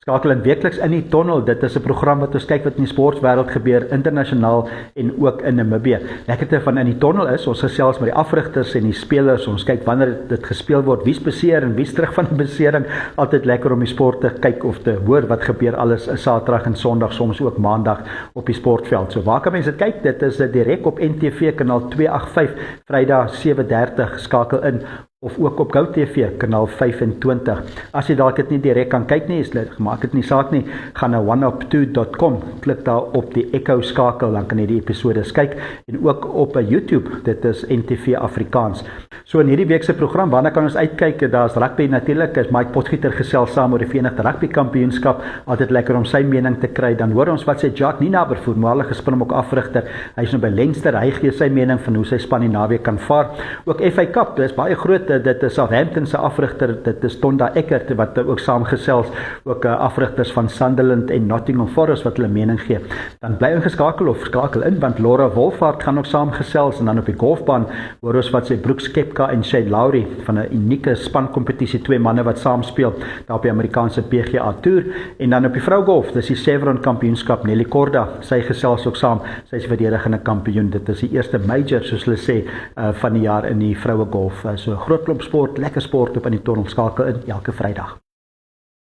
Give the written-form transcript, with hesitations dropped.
Skakel in weekliks in die tonnel. Dit is 'n program wat ons kyk wat in die sportwêreld gebeur, internasionaal en ook in Namibië. Lekkerte van in die tonnel is, ons gesels met die afrigters en die spelers, ons kyk wanneer dit gespeel word, wie's beseer en wie's terug van die besering. Altyd lekker om die sport te kyk of te hoor wat gebeur alles Saterdag en Sondag, soms ook Maandag op die sportveld. So waar kan mense dit kyk? Dit is direk op NTV kanaal 285, Vrydag 7:30, skakel in. Of ook op GoTV, kanaal 25. As jy dalk dit nie direk kan kyk nie, maak dit nie saak nie, gaan na oneup2.com, klik daar op die Echo skakel, dan kan jy die episode kyk, en ook op YouTube, dit is NTV Afrikaans. So in hierdie week se program, waarna kan ons uitkyk? Daar's rugby natuurlik, is Mike Potgieter gesels saam oor die Verenigde Rugby Kampioenskap, altyd lekker om sy mening te kry. Dan hoor ons wat sê Jacques Nienaber, voormalige Springbok afrigter, hy is nou by Leinster, hy gee sy mening van hoe sy span die naweek kan vaar. Ook FA Cup, dit is baie groot, dit is Southampton se afrigter, dit is Tonda Eckert wat ook saamgesels, ook afrigters van Sunderland en Nottingham Forest wat hulle mening gee. Dan bly ingeskakel of skakel in, want Laura Wolfhard gaan ook saamgesels, en dan op die golfbaan hoor ons wat sê Brooks Koepka en Shane Lowry van 'n unieke spankompetisie, twee manne wat saam speel daar op die Amerikaanse PGA Tour. En dan op die vrougolf, dis die Chevron kampioenskap, Nelly Korda, sy gesels ook saam, sy is verdedigende kampioen. Dit is die eerste major, soos hulle sê, van die jaar in die vroue golf. So groot klomp sport, lekker sport op in die tonnel, skakel in elke Vrydag.